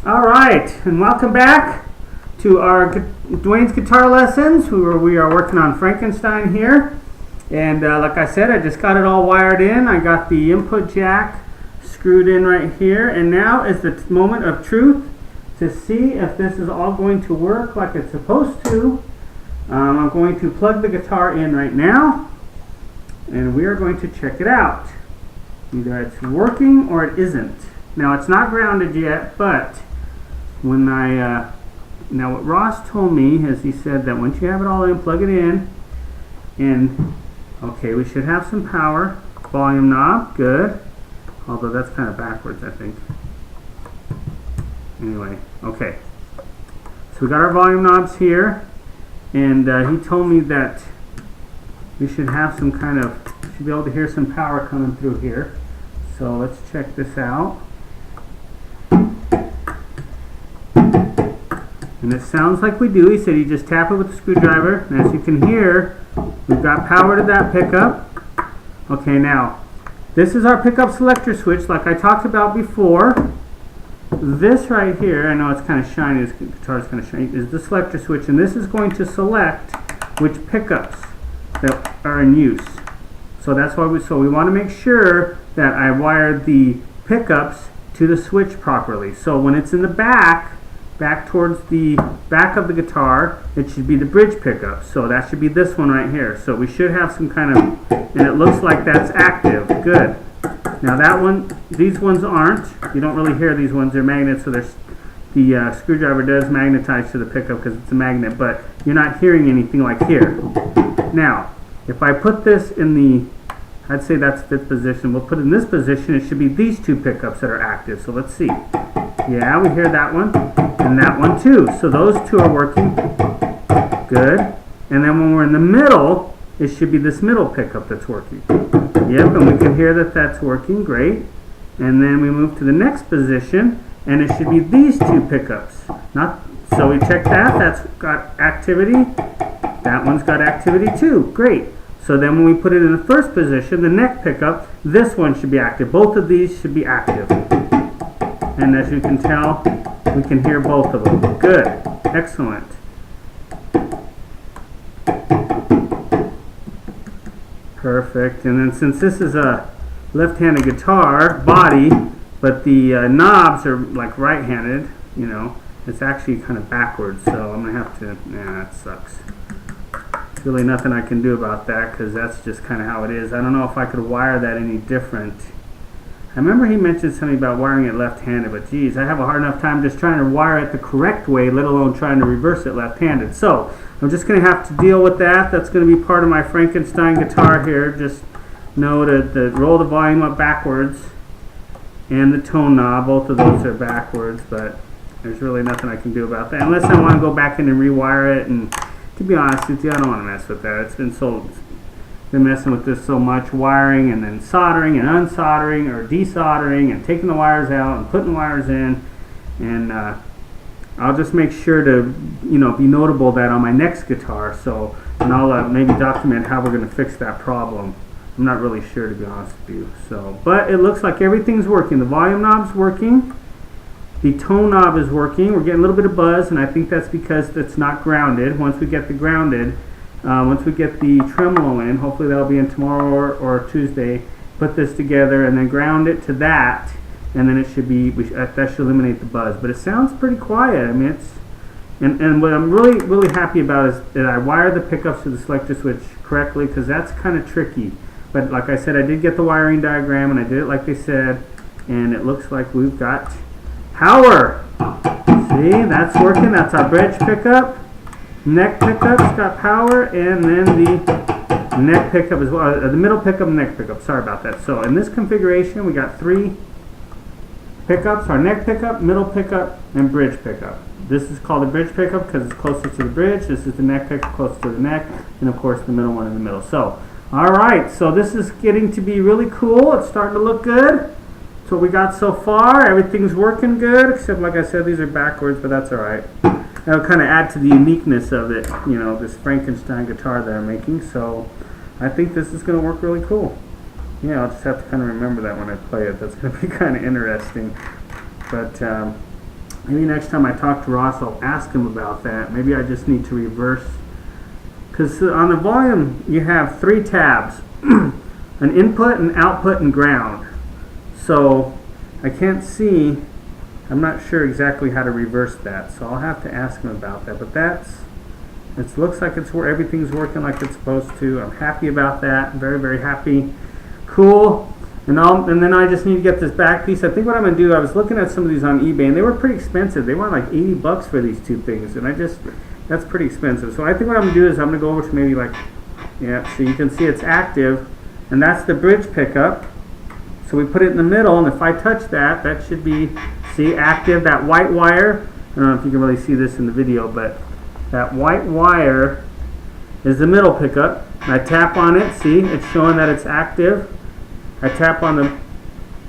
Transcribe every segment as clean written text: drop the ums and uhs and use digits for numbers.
All right, and welcome back to our Dwayne's guitar lessons. We are working on Frankenstein here, and like I said, I just got it all wired in. I got the input jack screwed in right here, and now is the moment of truth to see if this is all going to work like it's supposed to. I'm going to plug the guitar in right now, and we are going to check it out. Either it's working or it isn't. Now it's not grounded yet, but when now what Ross told me is he said that once you have it all in, plug it in, and okay, we should have some power. Volume knob, good. Although that's kind of backwards, I think. Anyway, okay. So we got our volume knobs here, and he told me that we should have some kind of, should be able to hear some power coming through here. So let's check this out. And it sounds like we do. He said you just tap it with the screwdriver, and as you can hear, we've got power to that pickup. Okay, now, this is our pickup selector switch like I talked about before. This right here, I know it's kind of shiny, this guitar's kind of shiny, is the selector switch, and this is going to select which pickups that are in use. So that's why we want to make sure that I wired the pickups to the switch properly. So when it's in the back towards the back of the guitar, it should be the bridge pickup. So that should be this one right here. So we should have some kind of, and it looks like that's active. Good. Now that one, these ones aren't. You don't really hear these ones. They're magnets, so the screwdriver does magnetize to the pickup because it's a magnet, but you're not hearing anything like here. Now, if I put this in the, I'd say that's fifth position. We'll put it in this position. It should be these two pickups that are active. So let's see. Yeah, we hear that one and that one too. So those two are working. Good. And then when we're in the middle, it should be this middle pickup that's working. Yep, and we can hear that that's working. Great. And then we move to the next position, and it should be these two pickups. So we check that. That's got activity. That one's got activity too. Great. So then when we put it in the first position, the neck pickup, this one should be active. Both of these should be active. And as you can tell, we can hear both of them. Good. Excellent. Perfect. And then since this is a left-handed guitar body, but the knobs are like right-handed, you know, it's actually kind of backwards. So I'm going to have to, that sucks. Really nothing I can do about that because that's just kind of how it is. I don't know if I could wire that any different. I remember he mentioned something about wiring it left-handed, but geez, I have a hard enough time just trying to wire it the correct way, let alone trying to reverse it left-handed. So I'm just going to have to deal with that. That's going to be part of my Frankenstein guitar here. Just know to roll the volume up backwards and the tone knob. Both of those are backwards, but there's really nothing I can do about that unless I want to go back in and rewire it. And to be honest with you, I don't want to mess with that. It's been messing with this so much, wiring and then soldering and unsoldering or desoldering and taking the wires out and putting the wires in, and I'll just make sure to be notable that on my next guitar. So, and I'll maybe document how we're going to fix that problem. I'm not really sure, to be honest with you. So, but it looks like everything's working. The volume knob's working. The tone knob is working. We're getting a little bit of buzz, and I think that's because it's not grounded. Once we get the grounded, once we get the tremolo in, hopefully that'll be in tomorrow or Tuesday, put this together and then ground it to that, and then it should be, that should eliminate the buzz. But it sounds pretty quiet. I mean, it's, and what I'm really happy about is that I wired the pickups to the selector switch correctly, because that's kind of tricky. But like I said, I did get the wiring diagram, and I did it like they said, and it looks like we've got power. See, that's working. That's our bridge pickup. Neck pickup's got power, and then the neck pickup as well. The middle pickup and neck pickup. Sorry about that. So in this configuration, we got 3 pickups: our neck pickup, middle pickup, and bridge pickup. This is called the bridge pickup because it's closer to the bridge. This is the neck pickup, close to the neck, and of course the middle one in the middle. So, all right. So this is getting to be really cool. It's starting to look good. That's what we got so far. Everything's working good, except like I said, these are backwards, but that's all right. That'll kind of add to the uniqueness of it, this Frankenstein guitar that I'm making. So I think this is going to work really cool. Yeah, I'll just have to kind of remember that when I play it. That's going to be kind of interesting. But Maybe next time I talk to Ross, I'll ask him about that. Maybe I just need to reverse. Because on the volume, you have 3 tabs. An input, an output, and ground. So I can't see, I'm not sure exactly how to reverse that. So I'll have to ask him about that. But it looks like everything's working like it's supposed to. I'm happy about that. Very, very happy. Cool. And then I just need to get this back piece. I think what I'm going to do, I was looking at some of these on eBay, and they were pretty expensive. They were like $80 for these 2 things, and that's pretty expensive. So I think what I'm going to do is I'm going to go over to maybe like, yeah, so you can see it's active, and that's the bridge pickup. So we put it in the middle, and if I touch that, that should be, see, active, that white wire. I don't know if you can really see this in the video, but that white wire is the middle pickup. I tap on it, see, it's showing that it's active. I tap on the,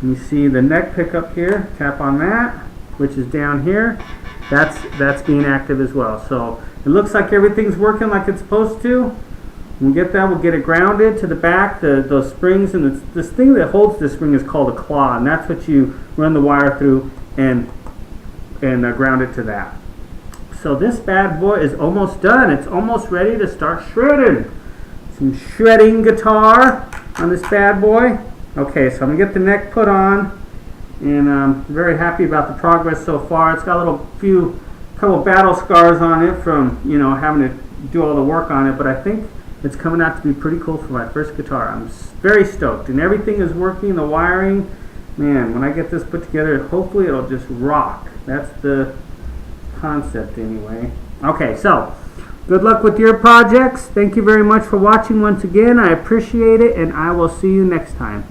you see the neck pickup here, tap on that, which is down here. That's being active as well. So it looks like everything's working like it's supposed to. When we get that, we'll get it grounded to the back, those springs, and this thing that holds the spring is called a claw, and that's what you run the wire through and ground it to that. So this bad boy is almost done. It's almost ready to start shredding. Some shredding guitar on this bad boy. Okay, so I'm going to get the neck put on, and I'm very happy about the progress so far. It's got a couple battle scars on it from, having to do all the work on it, but I think it's coming out to be pretty cool for my first guitar. I'm very stoked, and everything is working, the wiring. Man, when I get this put together, hopefully it'll just rock. That's the concept anyway. Okay, so good luck with your projects. Thank you very much for watching once again. I appreciate it, and I will see you next time.